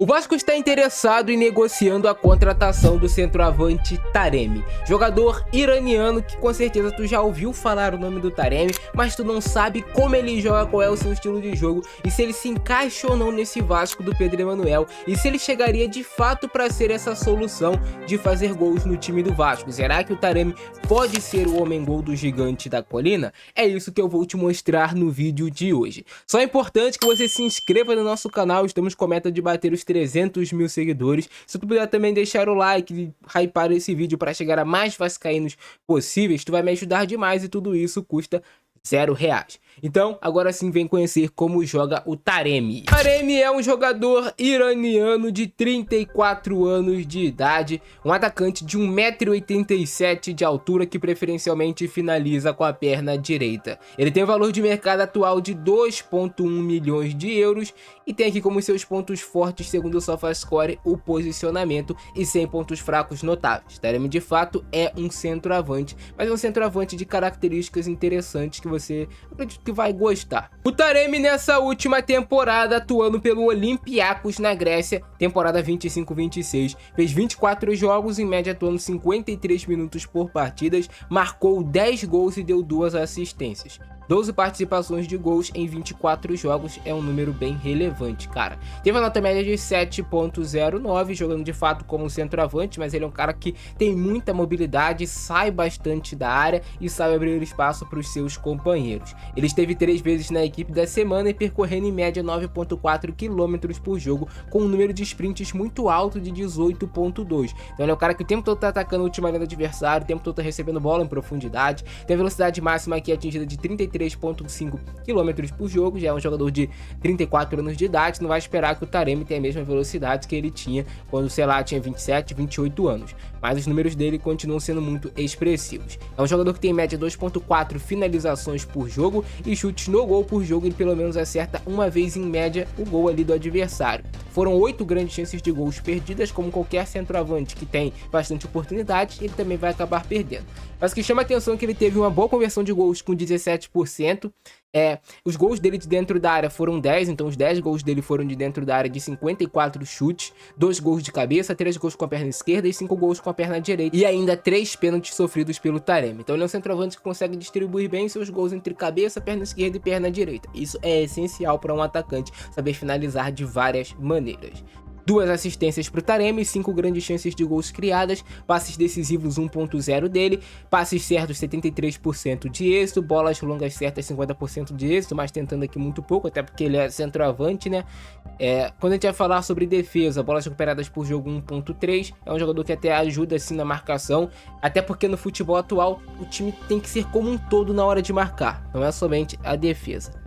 O Vasco está interessado em negociando a contratação do centroavante Taremi, jogador iraniano que com certeza tu já ouviu falar o nome do Taremi, mas tu não sabe como ele joga, qual é o seu estilo de jogo e se ele se encaixa ou não nesse Vasco do Pedro Emanuel e se ele chegaria de fato para ser essa solução de fazer gols no time do Vasco. Será que o Taremi pode ser o homem-gol do gigante da colina? É isso que eu vou te mostrar no vídeo de hoje. Só é importante que você se inscreva no nosso canal, estamos com a meta de bater os 300 mil seguidores. Se tu puder também deixar o like e hypar esse vídeo para chegar a mais vascaínos possíveis, tu vai me ajudar demais e tudo isso custa R$0. Então, agora sim vem conhecer como joga o Taremi. Taremi é um jogador iraniano de 34 anos de idade, um atacante de 1,87 m de altura que preferencialmente finaliza com a perna direita. Ele tem um valor de mercado atual de 2,1 milhões de euros e tem aqui como seus pontos fortes, segundo o SofaScore, o posicionamento e 100 pontos fracos notáveis. Taremi de fato é um centroavante, mas é um centroavante de características interessantes que você acredito que vai gostar. O Taremi nessa última temporada atuando pelo Olympiacos na Grécia, temporada 25-26, fez 24 jogos, em média atuando 53 minutos por partidas, marcou 10 gols e deu 2 assistências. 12 participações de gols em 24 jogos é um número bem relevante, cara. Teve a nota média de 7,09, jogando de fato como centroavante, mas ele é um cara que tem muita mobilidade, sai bastante da área e sabe abrir espaço para os seus companheiros. Ele esteve 3 vezes na equipe da semana e percorrendo em média 9,4 km por jogo, com um número de sprints muito alto de 18,2. Então ele é um cara que o tempo todo tá atacando a última linha do adversário, o tempo todo tá recebendo bola em profundidade, tem a velocidade máxima aqui atingida de 33,5 km por jogo, já é um jogador de 34 anos de idade, não vai esperar que o Taremi tenha a mesma velocidade que ele tinha quando, sei lá, tinha 27, 28 anos, mas os números dele continuam sendo muito expressivos. É um jogador que tem em média 2,4 finalizações por jogo e chutes no gol por jogo, ele pelo menos acerta uma vez em média o gol ali do adversário. Foram 8 grandes chances de gols perdidas, como qualquer centroavante que tem bastante oportunidade, ele também vai acabar perdendo. Mas o que chama a atenção é que ele teve uma boa conversão de gols com 17%. Os gols dele de dentro da área foram 10, então os 10 gols dele foram de dentro da área de 54 chutes, 2 gols de cabeça, 3 gols com a perna esquerda e 5 gols com a perna direita, e ainda 3 pênaltis sofridos pelo Taremi. Então ele é um centroavante que consegue distribuir bem seus gols entre cabeça, perna esquerda e perna direita. Isso é essencial para um atacante saber finalizar de várias maneiras. 2 assistências para o Taremi, 5 grandes chances de gols criadas, passes decisivos 1,0 dele, passes certos 73% de êxito, bolas longas certas 50% de êxito, mas tentando aqui muito pouco, até porque ele é centroavante, né? Quando a gente vai falar sobre defesa, bolas recuperadas por jogo 1,3, é um jogador que até ajuda assim na marcação, até porque no futebol atual o time tem que ser como um todo na hora de marcar, não é somente a defesa.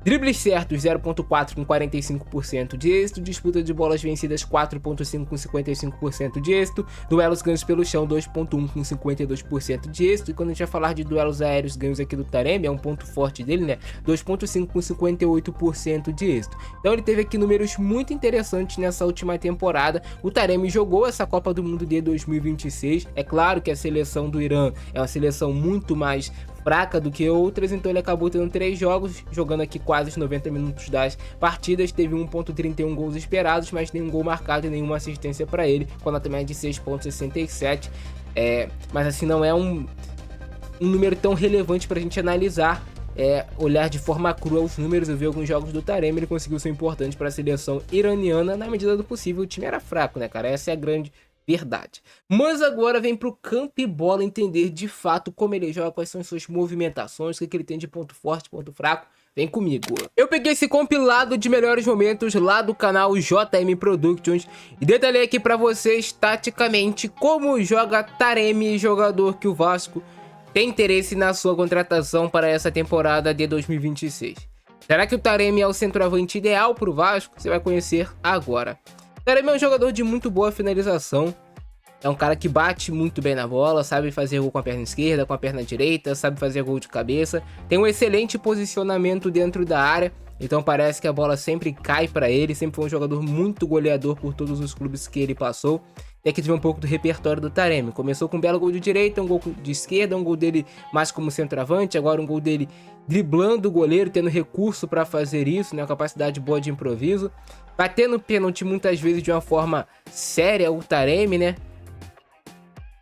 Dribles certos 0,4 com 45% de êxito, disputa de bolas vencidas 4,5 com 55% de êxito, duelos ganhos pelo chão 2,1 com 52% de êxito, e quando a gente vai falar de duelos aéreos ganhos aqui do Taremi, é um ponto forte dele, né? 2,5 com 58% de êxito. Então ele teve aqui números muito interessantes nessa última temporada. O Taremi jogou essa Copa do Mundo de 2026, é claro que a seleção do Irã é uma seleção muito mais fraca do que outras, então ele acabou tendo 3 jogos, jogando aqui quase os 90 minutos das partidas, teve 1,31 gols esperados, mas nenhum gol marcado e nenhuma assistência para ele, com a nota média de 6,67, mas assim não é um número tão relevante para a gente analisar, olhar de forma crua os números. Eu vi alguns jogos do Taremi, ele conseguiu ser importante para a seleção iraniana na medida do possível. O time era fraco, né, cara? Essa é a grande verdade. Mas agora vem pro campo e bola entender de fato como ele joga, quais são as suas movimentações, o que ele tem de ponto forte, ponto fraco. Vem comigo. Eu peguei esse compilado de melhores momentos lá do canal JM Productions e detalhei aqui pra vocês taticamente como joga Taremi, jogador que o Vasco tem interesse na sua contratação para essa temporada de 2026. Será que o Taremi é o centroavante ideal pro Vasco? Você vai conhecer agora. Taremi é um jogador de muito boa finalização, é um cara que bate muito bem na bola, sabe fazer gol com a perna esquerda, com a perna direita, sabe fazer gol de cabeça, tem um excelente posicionamento dentro da área, então parece que a bola sempre cai para ele, sempre foi um jogador muito goleador por todos os clubes que ele passou. E aqui tive um pouco do repertório do Taremi. Começou com um belo gol de direita, um gol de esquerda, um gol dele mais como centroavante, agora um gol dele driblando o goleiro, tendo recurso para fazer isso, né? Uma capacidade boa de improviso. batendo pênalti muitas vezes de uma forma séria, o Taremi, né?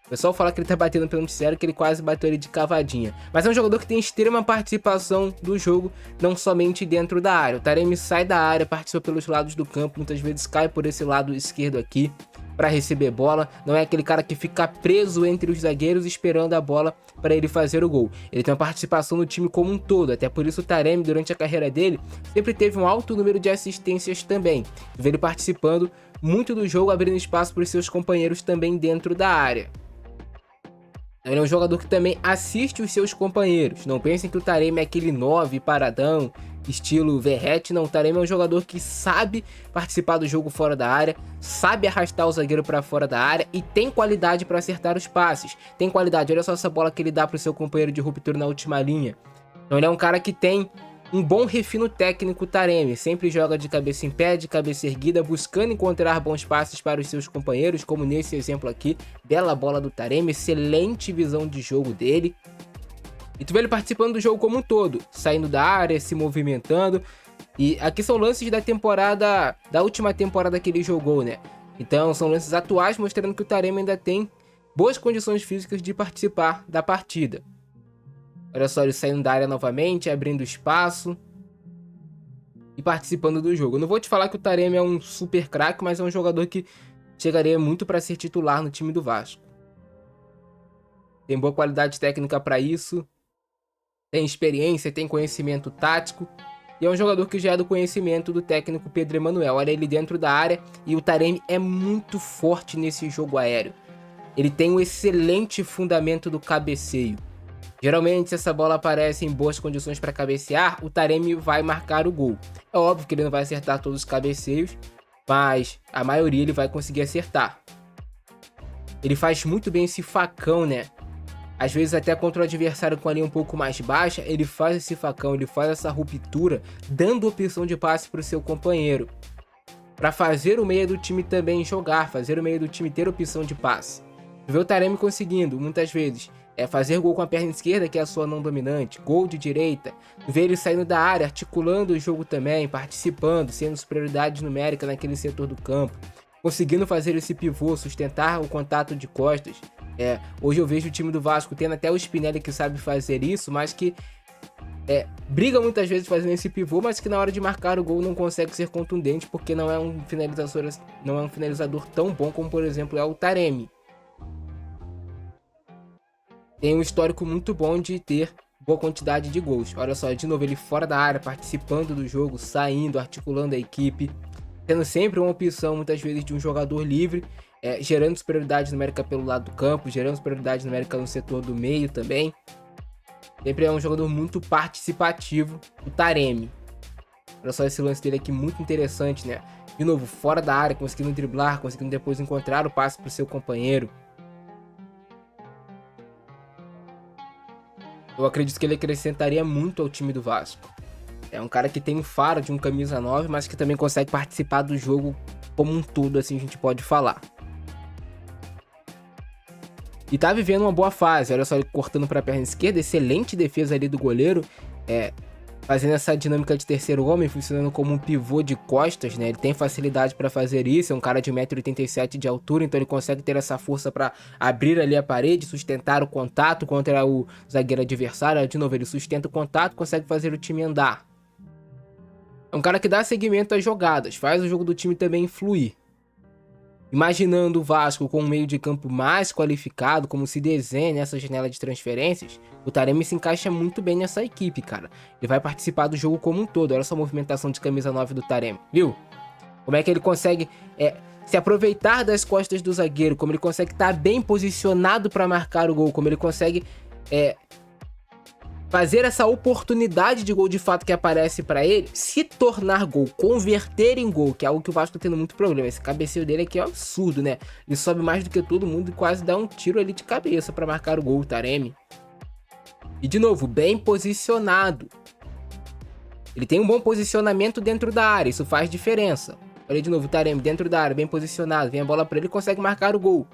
O pessoal fala que ele tá batendo pênalti sério, que ele quase bateu ele de cavadinha. Mas é um jogador que tem extrema participação do jogo, não somente dentro da área. O Taremi sai da área, participa pelos lados do campo, muitas vezes cai por esse lado esquerdo aqui para receber bola. Não é aquele cara que fica preso entre os zagueiros esperando a bola para ele fazer o gol. Ele tem uma participação no time como um todo, até por isso o Taremi, durante a carreira dele, sempre teve um alto número de assistências também. Vê ele participando muito do jogo, abrindo espaço para os seus companheiros também dentro da área. Ele é um jogador que também assiste os seus companheiros. Não pensem que o Taremi é aquele 9 paradão, estilo Verratti. Não, o Taremi é um jogador que sabe participar do jogo fora da área, sabe arrastar o zagueiro para fora da área e tem qualidade para acertar os passes. Tem qualidade, olha só essa bola que ele dá para o seu companheiro de ruptura na última linha. Então ele é um cara que tem um bom refino técnico. Taremi sempre joga de cabeça em pé, de cabeça erguida, buscando encontrar bons passes para os seus companheiros, como nesse exemplo aqui. Bela bola do Taremi, excelente visão de jogo dele. E tu vê ele participando do jogo como um todo, saindo da área, se movimentando. E aqui são lances da última temporada que ele jogou, né? Então são lances atuais, mostrando que o Taremi ainda tem boas condições físicas de participar da partida. Olha só ele saindo da área novamente, abrindo espaço e participando do jogo. Eu não vou te falar que o Taremi é um super craque, mas é um jogador que chegaria muito para ser titular no time do Vasco. Tem boa qualidade técnica para isso, tem experiência, tem conhecimento tático e é um jogador que já é do conhecimento do técnico Pedro Emanuel. Olha ele dentro da área e o Taremi é muito forte nesse jogo aéreo. Ele tem um excelente fundamento do cabeceio. Geralmente, se essa bola aparece em boas condições para cabecear, o Taremi vai marcar o gol. É óbvio que ele não vai acertar todos os cabeceios, mas a maioria ele vai conseguir acertar. Ele faz muito bem esse facão, né? Às vezes até contra o adversário com a linha um pouco mais baixa, ele faz esse facão, ele faz essa ruptura, dando opção de passe para o seu companheiro. Para fazer o meio do time também jogar, fazer o meio do time ter opção de passe. Tu vê o Taremi conseguindo, muitas vezes, fazer gol com a perna esquerda, que é a sua não dominante, gol de direita, ver ele saindo da área, articulando o jogo também, participando, sendo superioridade numérica naquele setor do campo, conseguindo fazer esse pivô, sustentar o contato de costas. Hoje eu vejo o time do Vasco tendo até o Spinelli que sabe fazer isso, mas que briga muitas vezes fazendo esse pivô, mas que na hora de marcar o gol não consegue ser contundente, porque não é um finalizador tão bom como, por exemplo, é o Taremi. Tem um histórico muito bom de ter boa quantidade de gols. Olha só, de novo ele fora da área, participando do jogo, saindo, articulando a equipe, tendo sempre uma opção muitas vezes de um jogador livre, gerando superioridade numérica pelo lado do campo, gerando superioridade numérica no setor do meio também. Sempre é um jogador muito participativo, o Taremi. Olha só esse lance dele aqui, muito interessante, né? De novo, fora da área, conseguindo driblar, conseguindo depois encontrar o passe para o seu companheiro. Eu acredito que ele acrescentaria muito ao time do Vasco. É um cara que tem um faro de um camisa 9, mas que também consegue participar do jogo como um todo, assim a gente pode falar. E tá vivendo uma boa fase, olha só ele cortando para a perna esquerda, excelente defesa ali do goleiro, fazendo essa dinâmica de terceiro homem, funcionando como um pivô de costas, né? Ele tem facilidade para fazer isso, é um cara de 1,87 m de altura, então ele consegue ter essa força para abrir ali a parede, sustentar o contato contra o zagueiro adversário. De novo, ele sustenta o contato, consegue fazer o time andar. É um cara que dá seguimento às jogadas, faz o jogo do time também fluir. Imaginando o Vasco com um meio de campo mais qualificado, como se desenha nessa janela de transferências, o Taremi se encaixa muito bem nessa equipe, cara. Ele vai participar do jogo como um todo. Olha só a movimentação de camisa 9 do Taremi, viu? Como é que ele consegue se aproveitar das costas do zagueiro, como ele consegue estar bem posicionado para marcar o gol, como ele consegue fazer essa oportunidade de gol de fato que aparece pra ele, se tornar gol, converter em gol, que é algo que o Vasco tá tendo muito problema. Esse cabeceio dele aqui é um absurdo, né? Ele sobe mais do que todo mundo e quase dá um tiro ali de cabeça pra marcar o gol, o Taremi. E de novo, bem posicionado. Ele tem um bom posicionamento dentro da área, isso faz diferença. Olha de novo, o Taremi dentro da área, bem posicionado, vem a bola pra ele e consegue marcar o gol.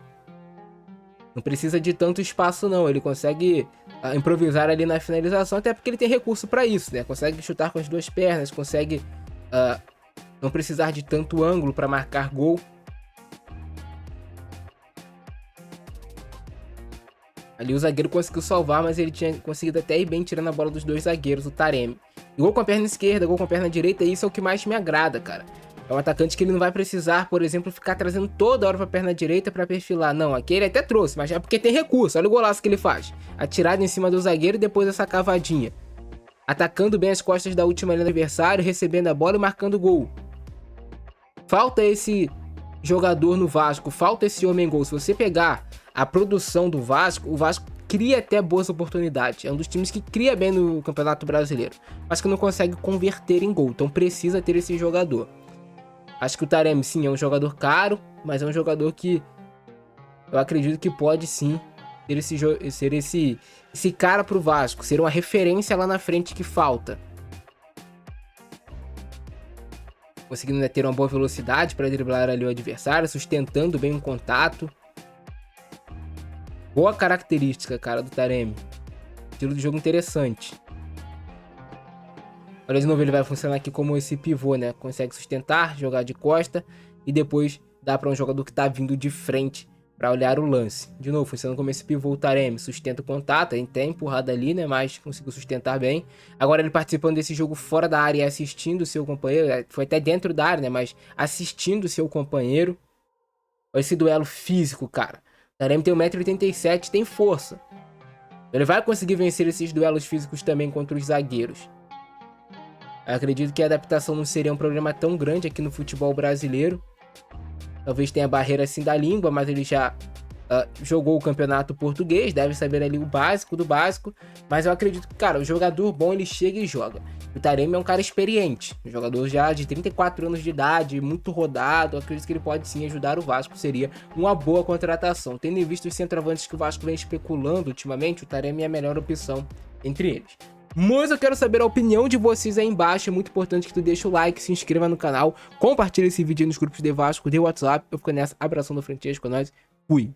Não precisa de tanto espaço não, ele consegue improvisar ali na finalização, até porque ele tem recurso para isso, né? Consegue chutar com as duas pernas, consegue não precisar de tanto ângulo para marcar gol. Ali o zagueiro conseguiu salvar, mas ele tinha conseguido até ir bem tirando a bola dos dois zagueiros, o Taremi. Gol com a perna esquerda, gol com a perna direita, e isso é o que mais me agrada, cara. É um atacante que ele não vai precisar, por exemplo, ficar trazendo toda hora pra perna direita pra perfilar. Não, aqui ele até trouxe, mas é porque tem recurso. Olha o golaço que ele faz. Atirada em cima do zagueiro e depois essa cavadinha. Atacando bem as costas da última linha do adversário, recebendo a bola e marcando gol. Falta esse jogador no Vasco, falta esse homem gol. Se você pegar a produção do Vasco, o Vasco cria até boas oportunidades. É um dos times que cria bem no Campeonato Brasileiro, mas que não consegue converter em gol. Então precisa ter esse jogador. Acho que o Taremi, sim, é um jogador caro, mas é um jogador que eu acredito que pode, sim, ser esse cara pro Vasco, ser uma referência lá na frente que falta. Conseguindo ter uma boa velocidade para driblar ali o adversário, sustentando bem o contato. Boa característica, cara, do Taremi. Estilo de jogo interessante. Olha de novo, ele vai funcionar aqui como esse pivô, né? Consegue sustentar, jogar de costa e depois dá para um jogador que tá vindo de frente para olhar o lance. De novo, funcionando como esse pivô, o Taremi sustenta o contato, ele tem empurrado ali, né? Mas conseguiu sustentar bem. Agora ele participando desse jogo fora da área e assistindo o seu companheiro. Foi até dentro da área, né? Mas assistindo o seu companheiro. Olha esse duelo físico, cara. O Taremi tem 1,87 m, tem força. Ele vai conseguir vencer esses duelos físicos também contra os zagueiros. Eu acredito que a adaptação não seria um problema tão grande aqui no futebol brasileiro. Talvez tenha barreira assim da língua, mas ele já jogou o campeonato português, deve saber ali o básico do básico. Mas eu acredito que, cara, o jogador bom ele chega e joga. O Taremi é um cara experiente, um jogador já de 34 anos de idade, muito rodado. Eu acredito que ele pode sim ajudar o Vasco, seria uma boa contratação. Tendo em vista os centroavantes que o Vasco vem especulando ultimamente, o Taremi é a melhor opção entre eles. Mas eu quero saber a opinião de vocês aí embaixo. É muito importante que tu deixe o like, se inscreva no canal, compartilhe esse vídeo nos grupos de Vasco, de WhatsApp. Eu fico nessa, abração do Frentesco, é nóis, fui!